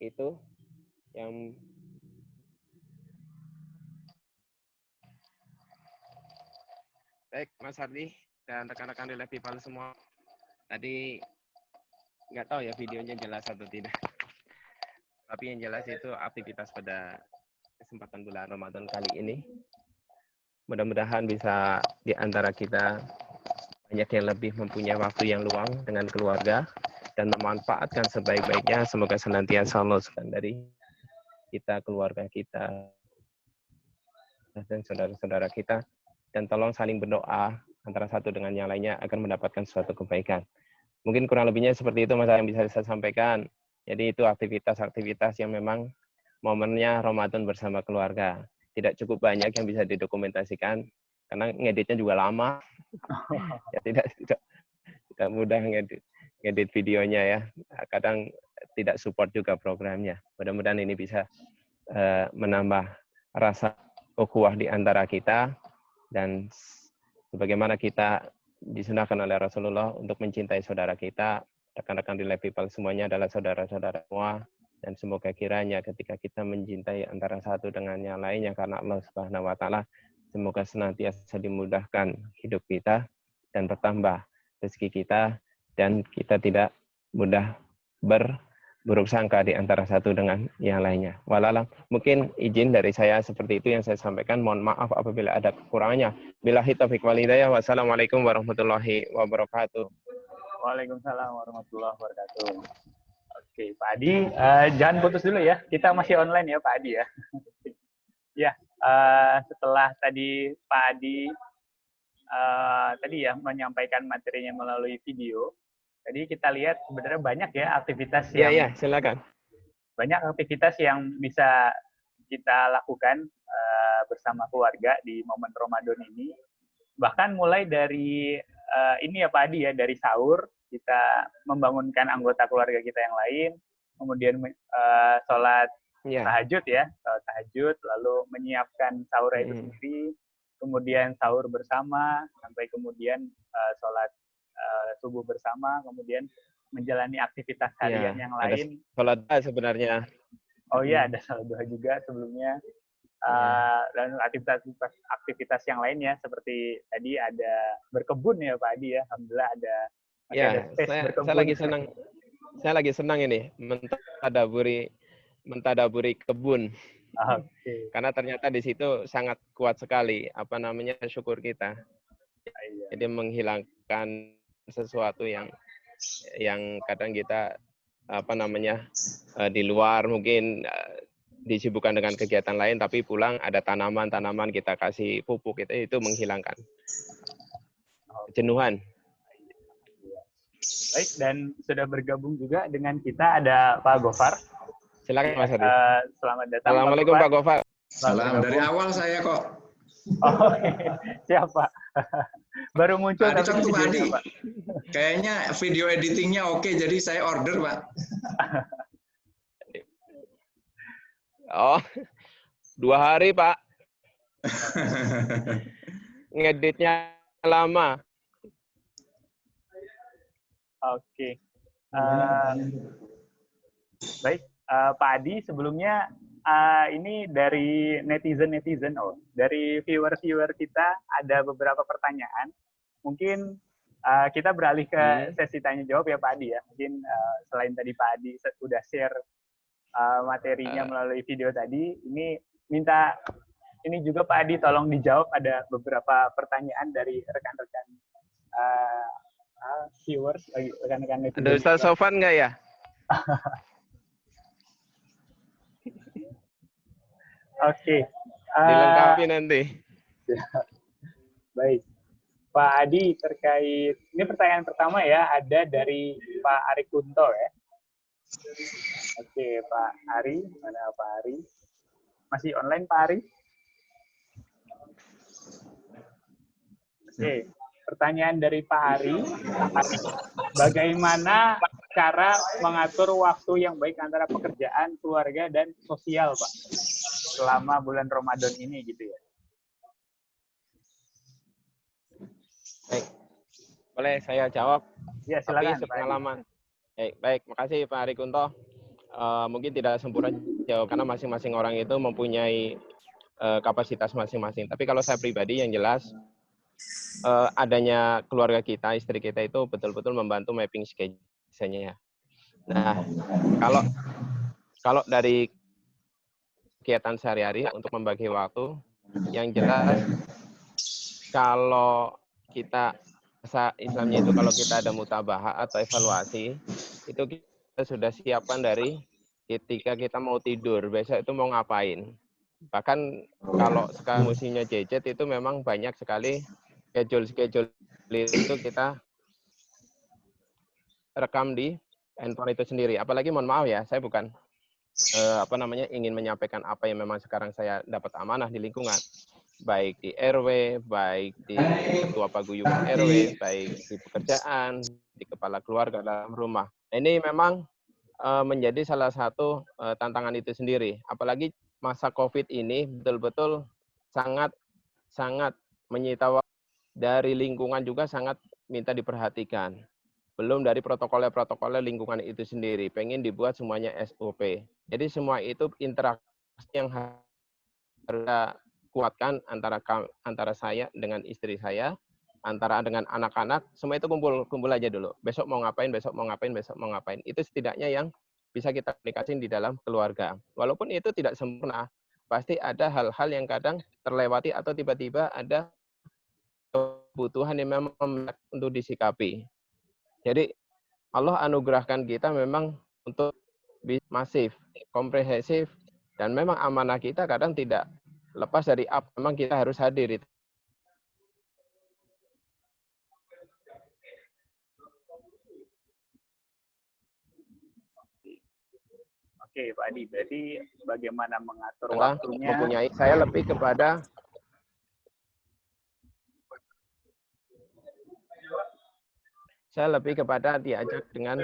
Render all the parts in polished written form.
itu yang baik Mas Hardi dan rekan-rekan di Lab People semua. Tadi nggak tahu ya videonya jelas atau tidak. Tapi yang jelas itu aktivitas pada kesempatan bulan Ramadan kali ini. Mudah-mudahan bisa di antara kita banyak yang lebih mempunyai waktu yang luang dengan keluarga dan memanfaatkan sebaik-baiknya. Semoga senantiasa Allah dari kita, keluarga kita, dan saudara-saudara kita. Dan tolong saling berdoa antara satu dengan yang lainnya agar mendapatkan suatu kebaikan. Mungkin kurang lebihnya seperti itu Mas yang bisa saya sampaikan. Jadi itu aktivitas-aktivitas yang memang momennya Ramadan bersama keluarga. Tidak cukup banyak yang bisa didokumentasikan karena ngeditnya juga lama. Ya tidak mudah ngedit videonya ya. Kadang tidak support juga programnya. Mudah-mudahan ini bisa menambah rasa ukhuwah di antara kita dan sebagaimana kita disunahkan oleh Rasulullah untuk mencintai saudara kita, rekan-rekan di Lab People semuanya adalah saudara-saudara semua, dan semoga kiranya ketika kita mencintai antara satu dengan yang lainnya karena Allah Subhanahu wa taala, semoga senantiasa dimudahkan hidup kita dan bertambah rezeki kita dan kita tidak mudah buruk sangka di antara satu dengan yang lainnya. Walalam, mungkin izin dari saya seperti itu yang saya sampaikan. Mohon maaf apabila ada kekurangannya. Billahi taufiq wal hidayah. Wassalamualaikum warahmatullahi wabarakatuh. Waalaikumsalam warahmatullahi wabarakatuh. Oke, Pak Adi, jangan putus dulu ya. Kita masih online ya, Pak Adi ya. Ya, setelah tadi Pak Adi tadi ya menyampaikan materinya melalui video. Tadi kita lihat sebenarnya banyak ya aktivitas yang silakan. Banyak aktivitas yang bisa kita lakukan bersama keluarga di momen Ramadan ini. Bahkan mulai dari ini ya Pak Adi ya, dari sahur kita membangunkan anggota keluarga kita yang lain, kemudian sholat tahajud ya, sholat tahajud, lalu menyiapkan sahur itu sendiri, kemudian sahur bersama, sampai kemudian sholat subuh bersama, kemudian menjalani aktivitas harian yang lain. Sholat sebenarnya. Oh iya, ada sholat duha juga sebelumnya. Dan aktivitas yang lainnya seperti tadi ada berkebun ya Pak Adi ya, alhamdulillah ada space berkebun. Saya lagi senang ini mentadaburi kebun. Karena ternyata di situ sangat kuat sekali syukur kita. Jadi menghilangkan sesuatu yang kadang kita di luar mungkin disibukkan dengan kegiatan lain, tapi pulang ada tanaman kita kasih pupuk, itu menghilangkan kejenuhan. Baik, dan sudah bergabung juga dengan kita ada Pak Gofar. Silakan Mas Hadi. Selamat datang. Assalamualaikum Pak Gofar. Salam, dari awal saya kok. Oh, siapa? Baru muncul Pak tapi videonya, Pak. Kayaknya video editingnya oke, jadi saya order, Pak. Oh, 2 hari, Pak. Ngeditnya lama. Oke. Baik, Pak Adi, sebelumnya ini dari netizen, dari viewer kita ada beberapa pertanyaan. Mungkin kita beralih ke sesi tanya jawab ya Pak Adi ya. Mungkin selain tadi Pak Adi sudah share materinya melalui video tadi, ini minta ini juga Pak Adi tolong dijawab, ada beberapa pertanyaan dari rekan-rekan viewers, rekan-rekan netizen. Ada Ustaz Sofan nggak ya? Oke. Dilengkapi nanti. Baik. Pak Adi, terkait, ini pertanyaan pertama ya, ada dari Pak Ari Kunto ya. Oke, Pak Ari, mana Pak Ari? Masih online Pak Ari? Oke, pertanyaan dari Pak Ari, bagaimana cara mengatur waktu yang baik antara pekerjaan, keluarga, dan sosial, Pak, selama bulan Ramadan ini gitu ya? Baik, boleh saya jawab? Ya, silakan. Tapi sepengalaman. Baik, makasih Pak Arikunto. Mungkin tidak sempurna jawab karena masing-masing orang itu mempunyai kapasitas masing-masing. Tapi kalau saya pribadi yang jelas adanya keluarga kita, istri kita itu betul-betul membantu mapping schedule-nya. Nah, kalau dari kegiatan sehari-hari untuk membagi waktu, yang jelas kalau kita bahasa Islamnya itu kalau kita ada mutabahah atau evaluasi, itu kita sudah siapkan dari ketika kita mau tidur, besok itu mau ngapain. Bahkan kalau sekarang musimnya gadget itu memang banyak sekali schedule itu kita rekam di handphone itu sendiri. Apalagi mohon maaf ya, saya bukan ingin menyampaikan apa yang memang sekarang saya dapat amanah di lingkungan, baik di RW, baik di ketua paguyuban RW, baik di pekerjaan, di kepala keluarga dalam rumah. Ini memang menjadi salah satu tantangan itu sendiri. Apalagi masa COVID ini betul-betul sangat menyita waktu. Dari lingkungan juga sangat minta diperhatikan. Belum dari protokol lingkungan itu sendiri. Pengen dibuat semuanya SOP. Jadi semua itu interaksi yang harus kita kuatkan antara saya dengan istri saya, antara dengan anak-anak, semua itu kumpul aja dulu. Besok mau ngapain, besok mau ngapain, besok mau ngapain. Itu setidaknya yang bisa kita komunikasikan di dalam keluarga. Walaupun itu tidak sempurna, pasti ada hal-hal yang kadang terlewati atau tiba-tiba ada kebutuhan yang memang untuk disikapi. Jadi Allah anugerahkan kita memang untuk masif, komprehensif, dan memang amanah kita kadang tidak lepas dari apa memang kita harus hadir. Oke, Pak Adi, berarti bagaimana mengatur waktunya? Saya lebih kepada diajak dengan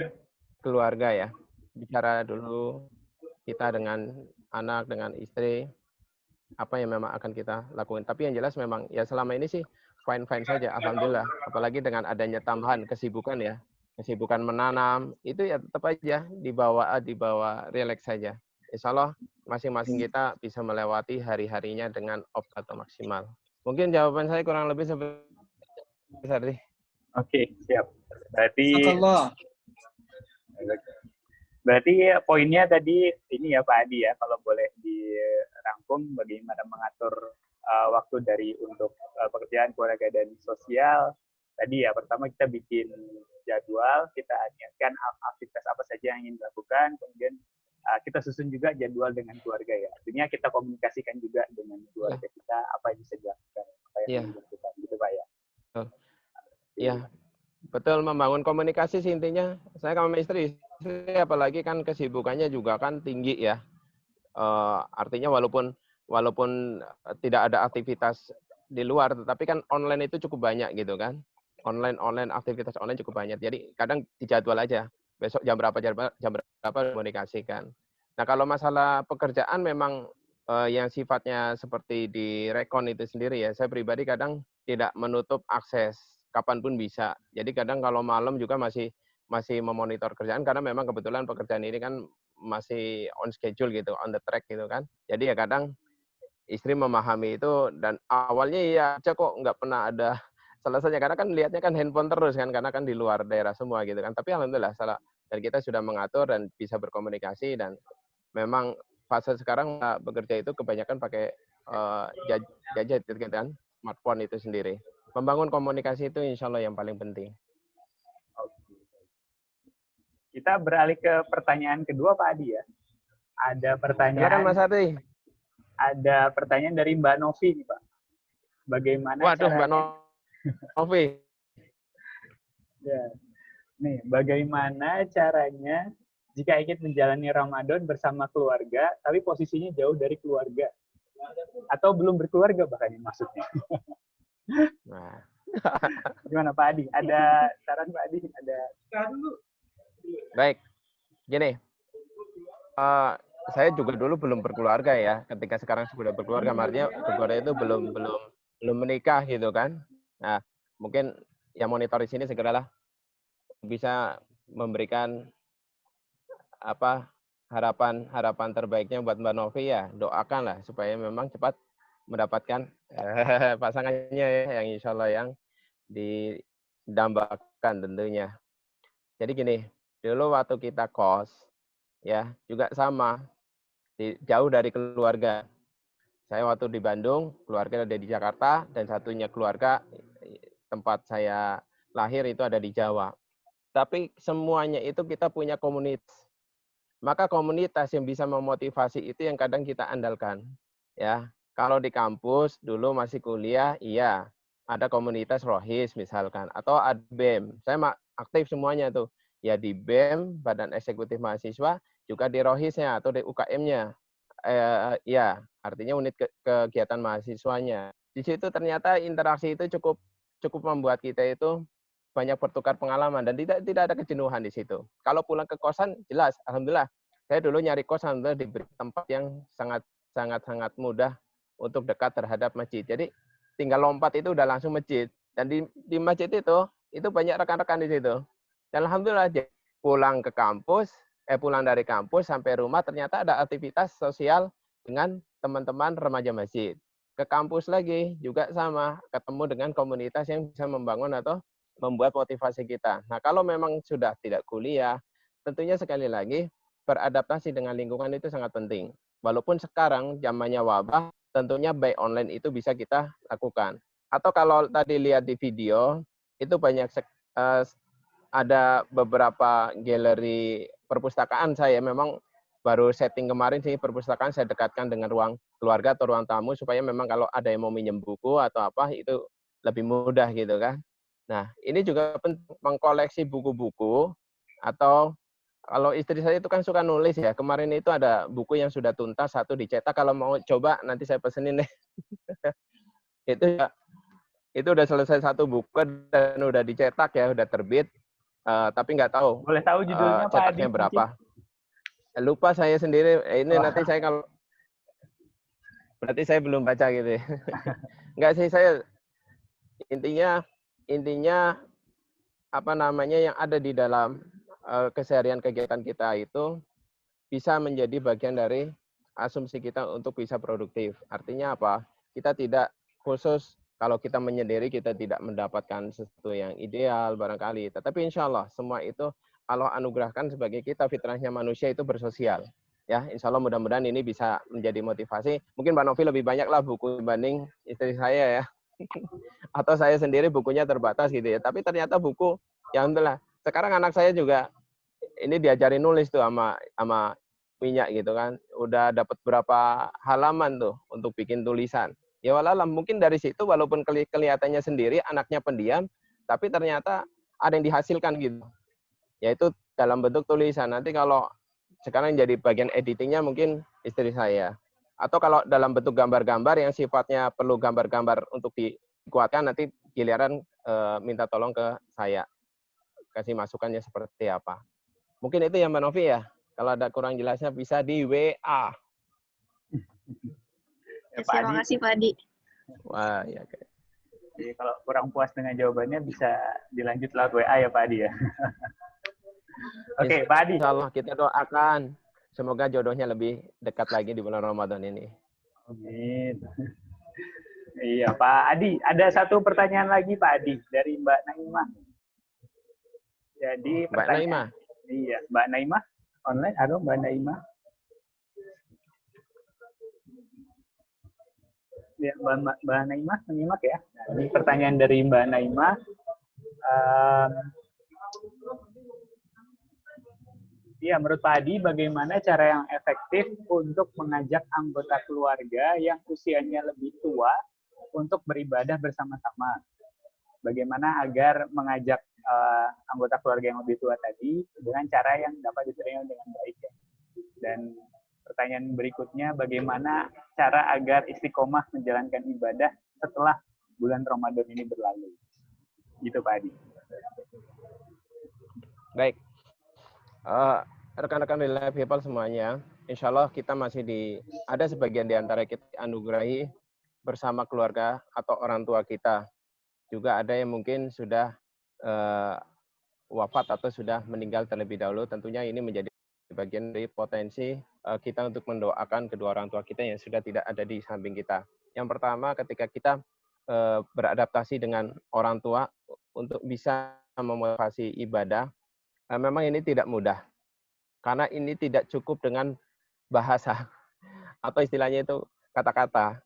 keluarga ya. Bicara dulu kita dengan anak, dengan istri, apa yang memang akan kita lakukan. Tapi yang jelas memang ya selama ini sih fine-fine saja, alhamdulillah. Apalagi dengan adanya tambahan kesibukan ya. Kesibukan menanam, itu ya tetap aja dibawa rileks saja. Insya Allah masing-masing kita bisa melewati hari-harinya dengan optimal maksimal. Mungkin jawaban saya kurang lebih seperti. Oke, siap. Berarti poinnya tadi ini ya Pak Adi ya, kalau boleh dirangkum bagaimana mengatur waktu dari untuk pekerjaan, keluarga, dan sosial. Tadi ya, pertama kita bikin jadwal, kita niatkan aktivitas apa saja yang ingin dilakukan, kemudian kita susun juga jadwal dengan keluarga ya. Artinya kita komunikasikan juga dengan keluarga kita apa yang bisa dilakukan, apa yang ingin dilakukan, gitu Pak ya. Iya, betul, membangun komunikasi sih intinya. Saya sama istri apalagi kan kesibukannya juga kan tinggi ya. Artinya walaupun tidak ada aktivitas di luar, tetapi kan online itu cukup banyak gitu kan. Aktivitas online cukup banyak. Jadi kadang dijadwal aja. Besok jam berapa komunikasikan. Nah, kalau masalah pekerjaan memang yang sifatnya seperti di rekon itu sendiri ya, saya pribadi kadang tidak menutup akses, kapanpun bisa. Jadi kadang kalau malam juga masih memonitor kerjaan, karena memang kebetulan pekerjaan ini kan masih on schedule gitu, on the track gitu kan. Jadi ya kadang istri memahami itu, dan awalnya iya aja kok nggak pernah ada selesainya, karena kan lihatnya kan handphone terus kan, karena kan di luar daerah semua gitu kan. Tapi alhamdulillah dan kita sudah mengatur dan bisa berkomunikasi, dan memang fase sekarang bekerja itu kebanyakan pakai gadget gitu kan, smartphone itu sendiri. Membangun komunikasi itu insya Allah yang paling penting. Kita beralih ke pertanyaan kedua Pak Adi ya. Ada pertanyaan. Silakan Mas Adi. Ada pertanyaan dari Mbak Novi nih Pak. Bagaimana Waduh, caranya? Mbak Novi. Ya. Nih, bagaimana caranya jika ingin menjalani Ramadan bersama keluarga, tapi posisinya jauh dari keluarga? Atau belum berkeluarga bahkan ini maksudnya. Nah. Gimana Pak Adi? Ada saran Pak Adi? Ada. Baik, gini. Saya juga dulu belum berkeluarga ya. Ketika sekarang sudah berkeluarga, artinya berkeluarga itu belum menikah gitu kan. Nah, mungkin yang monitor di sini segeralah bisa memberikan apa harapan terbaiknya buat Mbak Novi ya doakanlah supaya memang cepat mendapatkan pasangannya ya, yang insya Allah yang didambakan tentunya. Jadi gini, dulu waktu kita kos ya juga sama, jauh dari keluarga. Saya waktu di Bandung, keluarga ada di Jakarta, dan satunya keluarga tempat saya lahir itu ada di Jawa. Tapi semuanya itu kita punya komunitas. Maka komunitas yang bisa memotivasi itu yang kadang kita andalkan. Ya, kalau di kampus dulu masih kuliah, iya ada komunitas rohis misalkan, atau ada BEM. Saya aktif semuanya tuh. Ya di BEM, Badan Eksekutif Mahasiswa, juga di rohisnya atau di UKM-nya. Ya, artinya unit kegiatan mahasiswanya. Di situ ternyata interaksi itu cukup membuat kita itu banyak bertukar pengalaman dan tidak ada kejenuhan di situ. Kalau pulang ke kosan, jelas, alhamdulillah. Saya dulu nyari kos, alhamdulillah diberi tempat yang sangat mudah untuk dekat terhadap masjid. Jadi tinggal lompat itu udah langsung masjid. Dan di masjid itu banyak rekan-rekan di situ. Dan alhamdulillah pulang dari kampus sampai rumah ternyata ada aktivitas sosial dengan teman-teman remaja masjid. Ke kampus lagi juga sama, ketemu dengan komunitas yang bisa membangun atau membuat motivasi kita. Nah, kalau memang sudah tidak kuliah, tentunya sekali lagi beradaptasi dengan lingkungan itu sangat penting. Walaupun sekarang zamannya wabah, tentunya by online itu bisa kita lakukan. Atau kalau tadi lihat di video, itu banyak ada beberapa galeri perpustakaan saya memang baru setting kemarin sih perpustakaan saya dekatkan dengan ruang keluarga atau ruang tamu supaya memang kalau ada yang mau minjem buku atau apa itu lebih mudah gitu kan. Nah, ini juga penting mengkoleksi buku-buku atau kalau istri saya itu kan suka nulis ya. Kemarin itu ada buku yang sudah tuntas, satu dicetak. Kalau mau coba nanti saya pesenin deh. itu udah selesai satu buku dan udah dicetak ya, udah terbit. Tapi nggak tahu Boleh tahu judulnya Pak Adi? cetaknya berapa. Lupa saya sendiri. Ini nanti saya kalau berarti saya belum baca gitu ya. Nggak sih, saya intinya apa namanya yang ada di dalam keseharian kegiatan kita itu bisa menjadi bagian dari asumsi kita untuk bisa produktif. Artinya apa? Kita tidak khusus kalau kita menyendiri kita tidak mendapatkan sesuatu yang ideal barangkali. Tetapi insya Allah semua itu Allah anugerahkan sebagai kita fitrahnya manusia itu bersosial. Ya, insya Allah mudah-mudahan ini bisa menjadi motivasi. Mungkin Mbak Novi lebih banyak lah buku dibanding istri saya ya. Atau saya sendiri bukunya terbatas gitu ya. Tapi ternyata buku, ya alhamdulillah. Sekarang anak saya juga ini diajarin nulis tuh sama minyak gitu kan. Udah dapat berapa halaman tuh untuk bikin tulisan. Ya walaupun mungkin dari situ walaupun kelihatannya sendiri anaknya pendiam, tapi ternyata ada yang dihasilkan gitu. Yaitu dalam bentuk tulisan. Nanti kalau sekarang jadi bagian editingnya mungkin istri saya. Atau kalau dalam bentuk gambar-gambar yang sifatnya perlu gambar-gambar untuk dikuatkan, nanti giliran minta tolong ke saya. Kasih masukannya seperti apa. Mungkin itu ya Mbak Novi ya. Kalau ada kurang jelasnya bisa di WA. Ya, Terima kasih Pak Adi. Wah, ya. Jadi kalau kurang puas dengan jawabannya bisa dilanjut lewat WA ya Pak Adi ya. Oke, Pak Adi. Insya Allah kita doakan. Semoga jodohnya lebih dekat lagi di bulan Ramadan ini. Amin. Iya, Pak Adi. Ada satu pertanyaan lagi, Pak Adi, dari Mbak Naimah. Jadi, Mbak Naimah. Iya, Mbak Naimah. Online, halo Mbak Naimah. Ya, Mbak Naimah, menyimak ya. Nah, ini pertanyaan dari Mbak Naimah. Iya, menurut Pak Adi, bagaimana cara yang efektif untuk mengajak anggota keluarga yang usianya lebih tua untuk beribadah bersama-sama? Bagaimana agar mengajak anggota keluarga yang lebih tua tadi dengan cara yang dapat diterima dengan baik ya? Dan pertanyaan berikutnya, bagaimana cara agar istiqomah menjalankan ibadah setelah bulan Ramadan ini berlalu? Gitu Pak Adi. Baik. Rekan-rekan Live People semuanya, insya Allah kita masih ada sebagian di antara kita anugerahi bersama keluarga atau orang tua kita. Juga ada yang mungkin sudah wafat atau sudah meninggal terlebih dahulu. Tentunya ini menjadi bagian dari potensi kita untuk mendoakan kedua orang tua kita yang sudah tidak ada di samping kita. Yang pertama, ketika kita beradaptasi dengan orang tua untuk bisa memotivasi ibadah, memang ini tidak mudah. Karena ini tidak cukup dengan bahasa atau istilahnya itu kata-kata,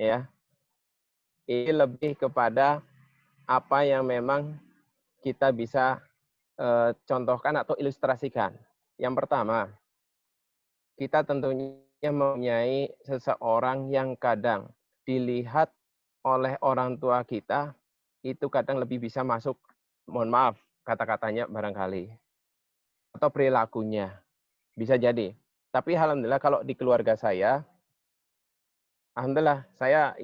ya. Ini lebih kepada apa yang memang kita bisa contohkan atau ilustrasikan. Yang pertama, kita tentunya mempunyai seseorang yang kadang dilihat oleh orang tua kita, itu kadang lebih bisa masuk, mohon maaf, kata-katanya barangkali, atau perilakunya, bisa jadi. Tapi alhamdulillah kalau di keluarga saya, alhamdulillah saya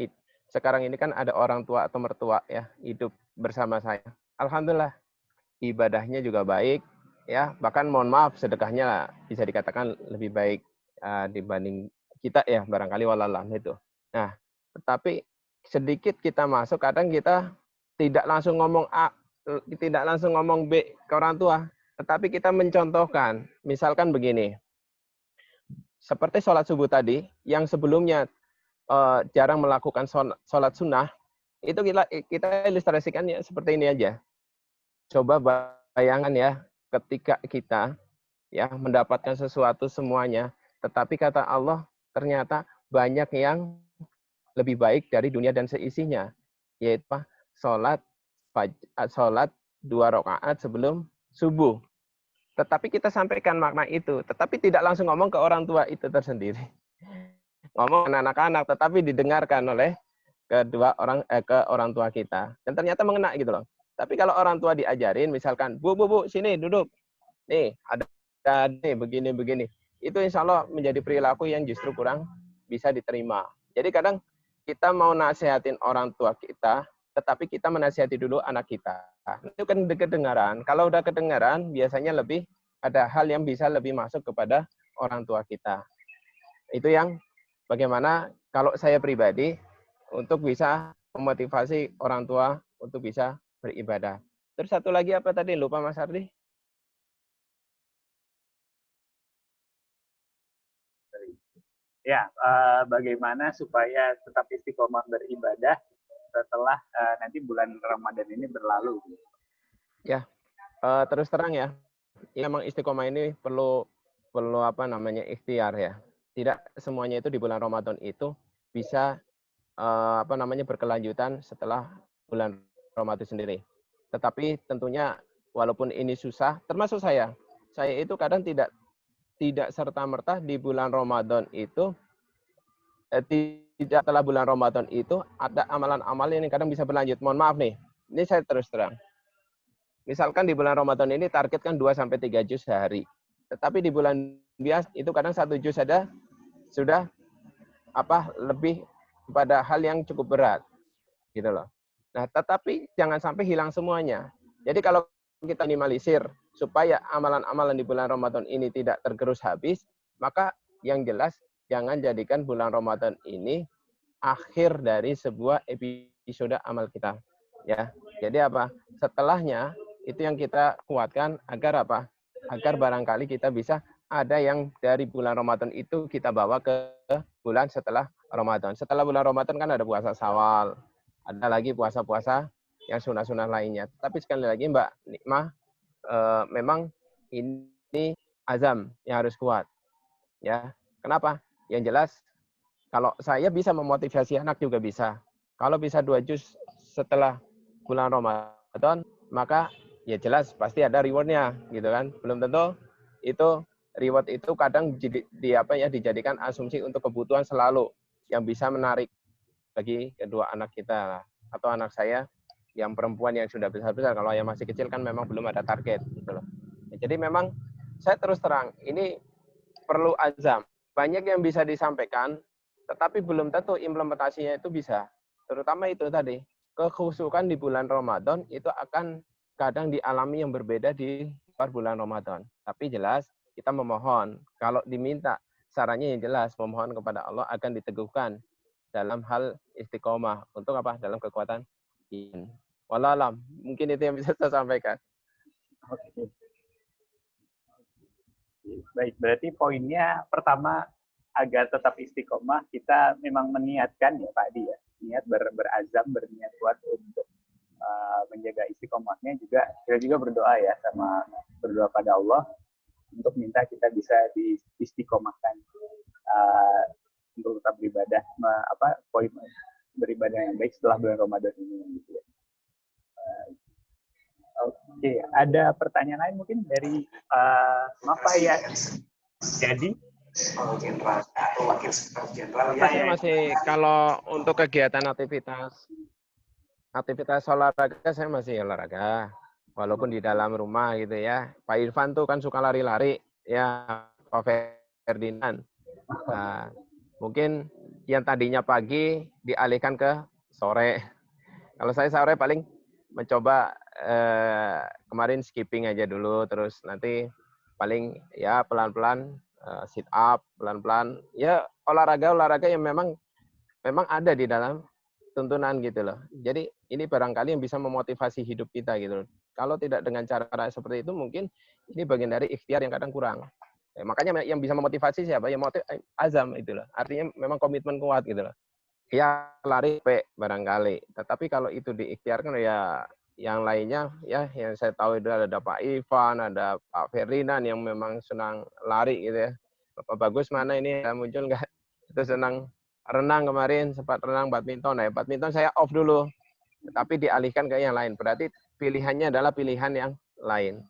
sekarang ini kan ada orang tua atau mertua ya, hidup bersama saya. Alhamdulillah, ibadahnya juga baik, ya bahkan mohon maaf sedekahnya bisa dikatakan lebih baik dibanding kita ya barangkali walalah itu. Nah, tetapi sedikit kita masuk kadang kita tidak langsung ngomong A, tidak langsung ngomong B ke orang tua, tetapi kita mencontohkan. Misalkan begini, seperti sholat subuh tadi yang sebelumnya jarang melakukan sholat sunnah, itu kita ilustrasikannya seperti ini aja. Coba bayangkan ya, ketika kita ya mendapatkan sesuatu semuanya, tetapi kata Allah ternyata banyak yang lebih baik dari dunia dan seisinya, yaitu sholat 2 rakaat sebelum subuh. Tetapi kita sampaikan makna itu, tetapi tidak langsung ngomong ke orang tua itu tersendiri. Ngomong anak-anak, tetapi didengarkan oleh ke orang tua kita. Dan ternyata mengena gitu loh. Tapi kalau orang tua diajarin, misalkan, Bu, sini duduk. Nih, ada nih, begini. Itu insya Allah menjadi perilaku yang justru kurang bisa diterima. Jadi kadang kita mau nasihatin orang tua kita, tetapi kita menasihati dulu anak kita. Itu kan kedengaran. Kalau udah kedengaran, biasanya lebih ada hal yang bisa lebih masuk kepada orang tua kita. Itu yang bagaimana kalau saya pribadi untuk bisa memotivasi orang tua untuk bisa beribadah. Terus satu lagi apa tadi? Lupa Mas Ardi. Ya, bagaimana supaya tetap istiqomah beribadah setelah nanti bulan Ramadan ini berlalu? Ya, terus terang ya, memang istiqomah ini perlu apa namanya ikhtiar ya. Tidak semuanya itu di bulan Ramadan itu bisa apa namanya berkelanjutan setelah bulan Ramadan sendiri. Tetapi tentunya walaupun ini susah, termasuk saya itu kadang tidak serta-merta di bulan Ramadan itu tidak setelah bulan Ramadan itu ada amalan-amalan yang kadang bisa berlanjut. Mohon maaf nih, ini saya terus terang. Misalkan di bulan Ramadan ini target kan 2-3 juz sehari. Tetapi di bulan biasa itu kadang 1 juz saja sudah lebih pada hal yang cukup berat. Gitu loh. Nah, tetapi jangan sampai hilang semuanya. Jadi kalau kita minimalisir supaya amalan-amalan di bulan Ramadan ini tidak tergerus habis, maka yang jelas jangan jadikan bulan Ramadan ini akhir dari sebuah episode amal kita. Ya. Jadi apa? Setelahnya itu yang kita kuatkan agar apa? Agar barangkali kita bisa ada yang dari bulan Ramadan itu kita bawa ke bulan setelah Ramadan. Setelah bulan Ramadan kan ada puasa Syawal, ada lagi puasa-puasa yang sunah-sunah lainnya. Tapi sekali lagi Mbak Nikmah, memang ini azam yang harus kuat. Ya, kenapa? Yang jelas, kalau saya bisa memotivasi anak juga bisa. Kalau bisa 2 juz setelah bulan Ramadan, maka ya jelas pasti ada rewardnya, gitu kan? Belum tentu itu reward itu kadang dijadikan asumsi untuk kebutuhan selalu yang bisa menarik bagi kedua anak kita atau anak saya yang perempuan yang sudah besar-besar. Kalau yang masih kecil kan memang belum ada target gitu loh. Jadi memang saya terus terang ini perlu azam. Banyak yang bisa disampaikan, tetapi belum tentu implementasinya itu bisa. Terutama itu tadi, kekhusukan di bulan Ramadan itu akan kadang dialami yang berbeda di luar bulan Ramadan. Tapi jelas kita memohon, kalau diminta sarannya yang jelas, memohon kepada Allah akan diteguhkan dalam hal istiqomah. Untuk apa? Dalam kekuatan iman. Wallahualam, mungkin itu yang bisa saya sampaikan. Oke. Baik, berarti poinnya pertama agar tetap istiqomah kita memang meniatkan ya Pak Adi ya, niat berazam, berniat kuat untuk menjaga istiqomahnya, juga kita juga berdoa ya, sama berdoa pada Allah untuk minta kita bisa diistiqomahkan untuk tetap beribadah, poin beribadah yang baik setelah bulan Ramadan ini gitu ya. Oke, ada pertanyaan lain mungkin dari Pak ya. Jadi Jenderal atau wakil sekretaris jenderal ya, saya masih kalau untuk kegiatan aktivitas olahraga saya masih olahraga walaupun di dalam rumah gitu ya. Pak Irfan tuh kan suka lari-lari ya, Pak Ferdinand. Nah, mungkin yang tadinya pagi dialihkan ke sore. Kalau saya sore paling mencoba kemarin skipping aja dulu, terus nanti paling ya pelan-pelan sit up, pelan-pelan ya olahraga yang memang ada di dalam tuntunan gitu loh. Jadi ini barangkali yang bisa memotivasi hidup kita gitu loh. Kalau tidak dengan cara seperti itu mungkin ini bagian dari ikhtiar yang kadang kurang. Ya, makanya yang bisa memotivasi siapa? Yang azam itu loh. Artinya memang komitmen kuat gitu loh. Ya lari barangkali. Tetapi kalau itu diikhtiarkan ya yang lainnya ya yang saya tahu itu ada Pak Ivan, ada Pak Ferdinand yang memang senang lari gitu ya. Bapak Bagus mana ini muncul nggak? Itu senang renang kemarin, sempat renang badminton. Nah, badminton saya off dulu. Tapi dialihkan ke yang lain. Berarti pilihannya adalah pilihan yang lain.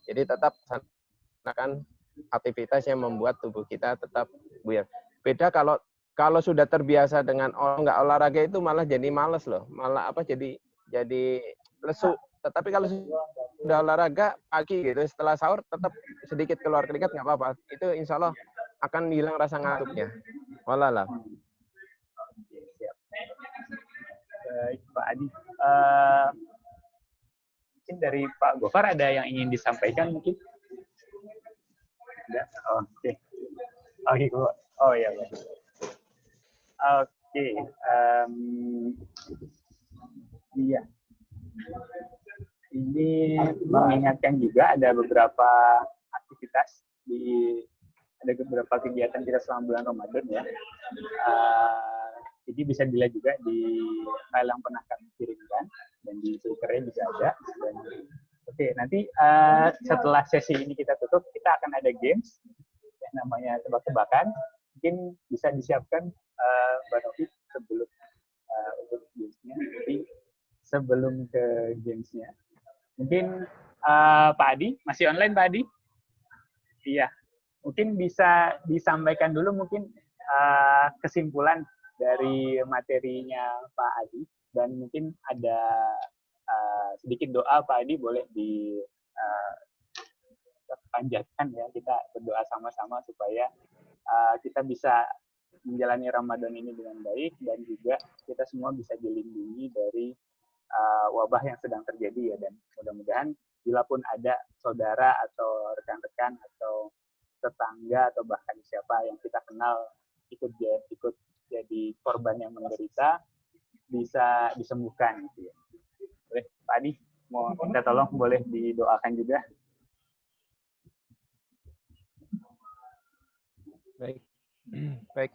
Jadi tetap laksanakan aktivitas yang membuat tubuh kita tetap bugar. Beda kalau sudah terbiasa dengan nggak olahraga itu malah jadi males loh. Malah jadi lesu. Tetapi kalau sudah olahraga pagi gitu setelah sahur tetap sedikit keluar keringat nggak apa-apa. Itu insya Allah akan hilang rasa ngantuknya. Wallahualam. Baik, Pak Adi. Mungkin dari Pak Gofar ada yang ingin disampaikan mungkin? Ada? Oke. Oh iya. Oke. Iya. Ini mengingatkan juga ada beberapa aktivitas ada beberapa kegiatan kita selama bulan Ramadan ya. Jadi bisa dilihat juga di file yang pernah kami kirimkan dan di Flickrnya juga ada. Dan oke, nanti setelah sesi ini kita tutup, kita akan ada games yang namanya tebak-tebakan. Mungkin bisa disiapkan Mbak Novi sebelum untuk gamesnya. Jadi sebelum ke gamesnya, mungkin Pak Adi masih online, Pak Adi? Iya, mungkin bisa disampaikan dulu mungkin kesimpulan dari materinya Pak Adi, dan mungkin ada sedikit doa Pak Adi boleh dipanjatkan ya, kita berdoa sama-sama supaya kita bisa menjalani Ramadan ini dengan baik dan juga kita semua bisa dilindungi dari wabah yang sedang terjadi ya, dan mudah-mudahan bila pun ada saudara atau rekan-rekan atau tetangga atau bahkan siapa yang kita kenal ikut jadi korban yang menderita bisa disembuhkan gitu ya. Boleh Pak Adi mau minta tolong boleh didoakan juga. Baik,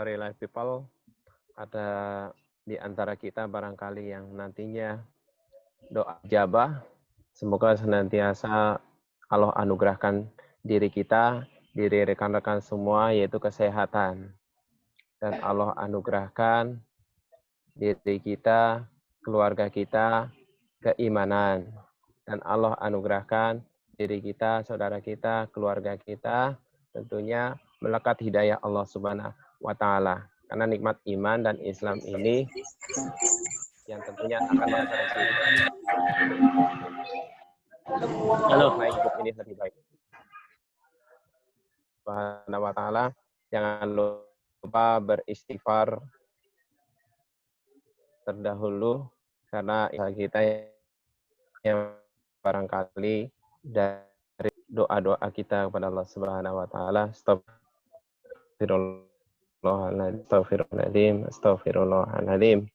real life people, ada di antara kita barangkali yang nantinya doa ijabah, semoga senantiasa Allah anugerahkan diri kita, diri rekan-rekan semua, yaitu kesehatan. Dan Allah anugerahkan diri kita, keluarga kita, keimanan. Dan Allah anugerahkan diri kita, saudara kita, keluarga kita, tentunya melekat hidayah Allah Subhanahu wa Ta'ala. Karena nikmat iman dan Islam ini yang tentunya akan menggaransi baik hidup ini lebih baik. Subhanahu wa Ta'ala, jangan lupa beristighfar terdahulu karena kita yang barangkali dari doa-doa kita kepada Allah Subhanahu wa Ta'ala. Astaghfirullahaladzim.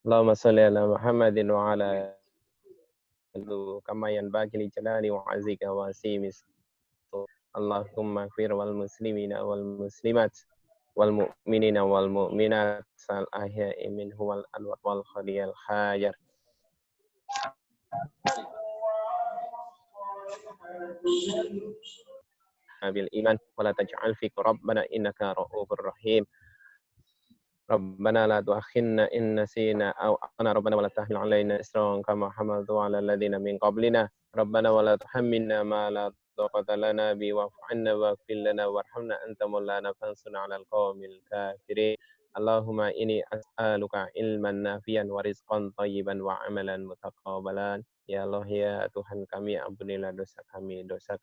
Allahumma salli ala Muhammadin wa ala kama yanbaghi li jalali wa azika wa asimis. Allahumma fir wal muslimina wal muslimat wal mu'minina wal mu'minat sal ahya'i minhu wal anwar wal khadiyal khajar. Bil iman wala taj'al fi rabbana innaka ra'ufur rahim. Rabbana la tu'akhirna in nasina aw akhtana rabbana wala tahmil 'alaina isran kama hamaltu 'ala alladziina min qablina rabbana wala tuhammilna ma la taqata lana bi wa'fu 'anna waghfir lana warhamna anta maulana fansurna 'alal qaumil kafirin. Allahumma inni as'aluka ilman nafi'an wa rizqan thayyiban wa 'amalan mutaqabbalan. Ya Allah ya Tuhan kami, ampunilah dosa kami, dosa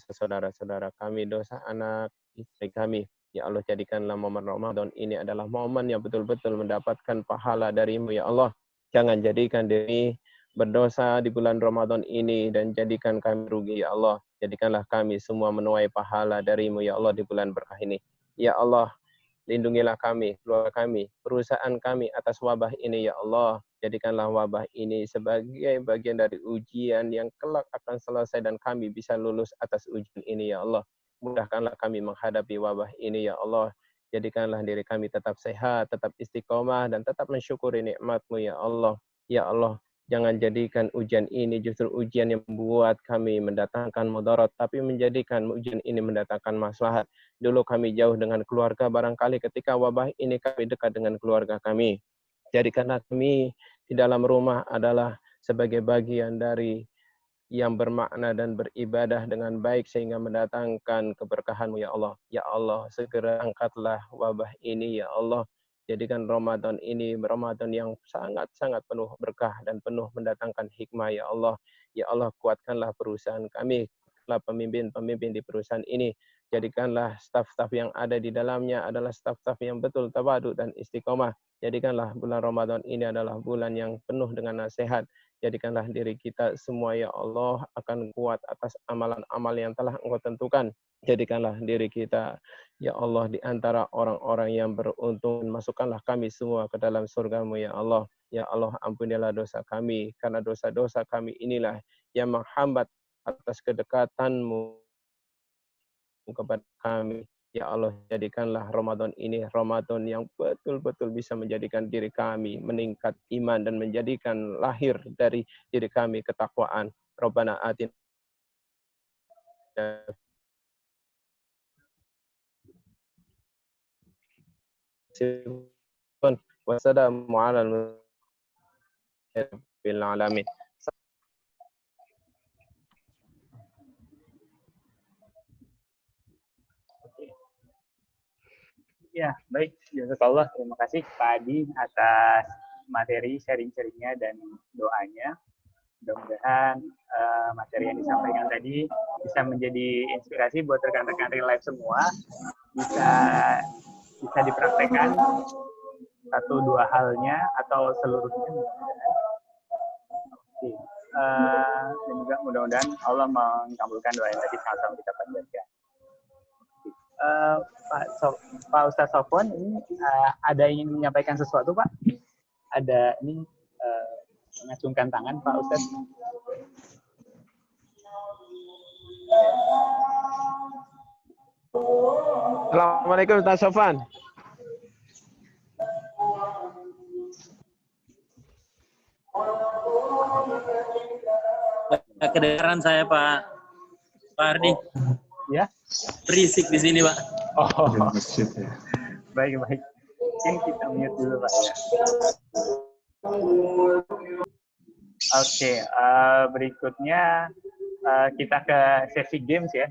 saudara-saudara kami, dosa anak istri kami. Ya Allah, jadikanlah momen Ramadan ini adalah momen yang betul-betul mendapatkan pahala dari-Mu, ya Allah. Jangan jadikan diri berdosa di bulan Ramadan ini dan jadikan kami rugi, ya Allah. Jadikanlah kami semua menuai pahala dari-Mu, ya Allah, di bulan berkah ini. Ya Allah, lindungilah kami, keluarga kami, perusahaan kami atas wabah ini, ya Allah. Jadikanlah wabah ini sebagai bagian dari ujian yang kelak akan selesai dan kami bisa lulus atas ujian ini, ya Allah. Mudahkanlah kami menghadapi wabah ini, ya Allah. Jadikanlah diri kami tetap sehat, tetap istiqomah, dan tetap mensyukuri nikmat-Mu, ya Allah. Ya Allah, jangan jadikan ujian ini justru ujian yang membuat kami mendatangkan mudarat, tapi menjadikan ujian ini mendatangkan maslahat. Dulu kami jauh dengan keluarga, barangkali ketika wabah ini kami dekat dengan keluarga kami. Jadikanlah kami di dalam rumah adalah sebagai bagian dari yang bermakna dan beribadah dengan baik sehingga mendatangkan keberkahan-Mu, ya Allah. Ya Allah, segera angkatlah wabah ini, ya Allah. Jadikan Ramadan ini Ramadan yang sangat-sangat penuh berkah dan penuh mendatangkan hikmah, ya Allah. Ya Allah, kuatkanlah perusahaan kami, kuatkanlah pemimpin-pemimpin di perusahaan ini. Jadikanlah staf-staf yang ada di dalamnya adalah staf-staf yang betul tawadu dan istiqomah. Jadikanlah bulan Ramadan ini adalah bulan yang penuh dengan nasihat. Jadikanlah diri kita semua, ya Allah, akan kuat atas amalan-amal yang telah Engkau tentukan. Jadikanlah diri kita, ya Allah, di antara orang-orang yang beruntung. Masukkanlah kami semua ke dalam surga-Mu, ya Allah. Ya Allah, ampunilah dosa kami, karena dosa-dosa kami inilah yang menghambat atas kedekatan-Mu kepada kami. Ya Allah, jadikanlah Ramadan ini Ramadan yang betul-betul bisa menjadikan diri kami meningkat iman dan menjadikan lahir dari diri kami ketakwaan. Rabbana atina wassalamu ala alamin. Ya, baik. Jazakallah. Terima kasih Pak Adi atas materi sharing-sharingnya dan doanya. Mudah-mudahan materi yang disampaikan tadi bisa menjadi inspirasi buat rekan-rekan real life semua. Bisa dipraktekkan satu dua halnya atau seluruhnya. Oke. Dan juga mudah-mudahan Allah mengabulkan doa yang tadi sama-sama kita panjatkan. Pak Ustadz Sofwan ini ada yang ingin menyampaikan sesuatu, Pak? Ada ini mengacungkan tangan, Pak Ustadz. Assalamualaikum Ustaz Sofwan. Kedengaran saya Pak Ardi. Ya. Berisik di sini, Pak. Oh. Baik. Mungkin kita mute dulu, Pak. Oke, berikutnya kita ke sesi games ya.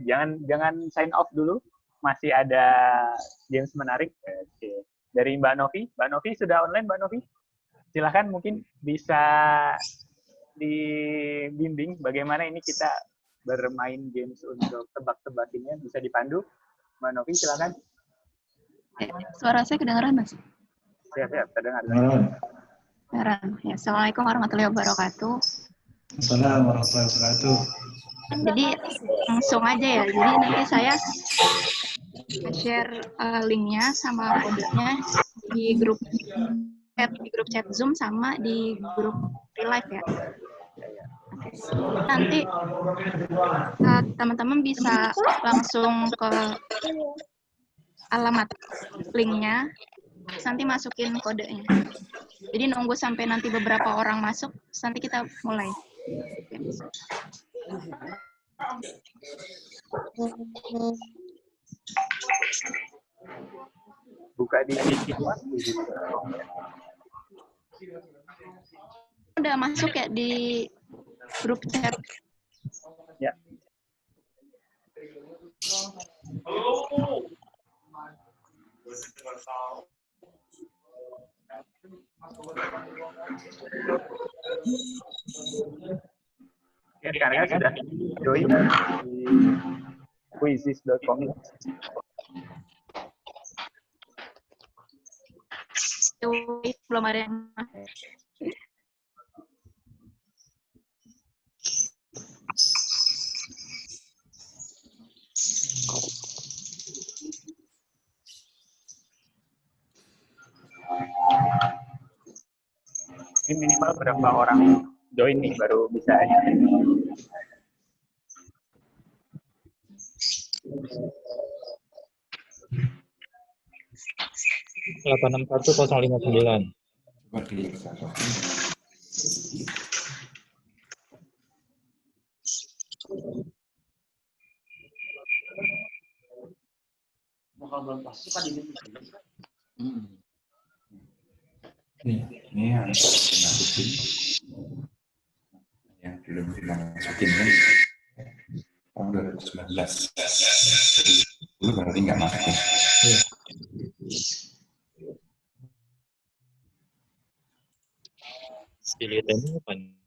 Jangan sign off dulu. Masih ada games menarik. Oke. Dari Mbak Novi. Mbak Novi sudah online, Mbak Novi? Silahkan mungkin bisa dibimbing bagaimana ini kita bermain games untuk tebak-tebakinnya, bisa dipandu. Mbak Novi, silakan. Suara saya kedengaran, Mas? Siap, terdengar. Kedengaran. Ya, Assalamualaikum warahmatullahi wabarakatuh. Assalamualaikum warahmatullahi wabarakatuh. Jadi langsung aja ya. Jadi nanti saya share linknya sama kodenya di grup chat Zoom sama di grup real life ya. Oke. Nanti teman-teman bisa langsung ke alamat linknya, nanti masukin kodenya. Jadi nunggu sampai nanti beberapa orang masuk, nanti kita mulai. Buka di sini. Udah masuk ya di grup chat. Ya. Ya, karena sudah join di quizis.com. Belum ada yang Ini minimal berapa orang join nih baru bisa ya. Delapan enam 861 059. Ini yang dimasukin, yang belum dimasukin kan tahun 2019. Dulu berarti nggak masukin. Pilih tema apa nih?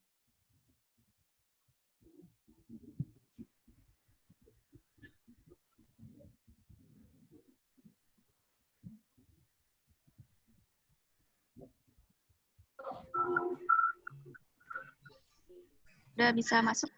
udah bisa masuk.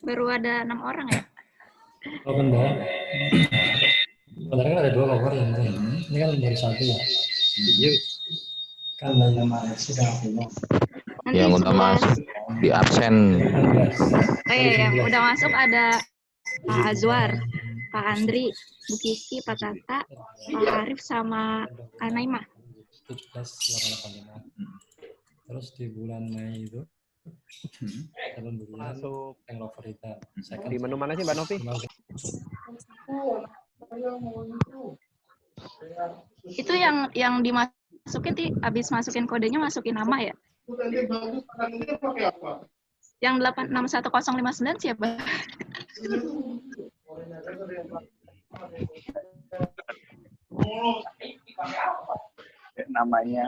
Baru ada 6 orang ya? Oh benar. Benar kan ada 2 cover yang ini kan baru 1 ya. Iya. Kan nama sudah punya. Nanti Yang udah 11. masuk di absen. Oh iya, yang udah masuk ada Pak Azwar, Pak Andri, Bu Kiki, Pak Tata, Pak Arif, sama Kak Naimah. 17885. Terus di bulan Mei itu 8 bulan Masuk yang Loverita. di menu mana sih Mbak Novi? Itu yang dimasukin, habis masukin kodenya masukin nama ya? Yang 861059 siapa? Namanya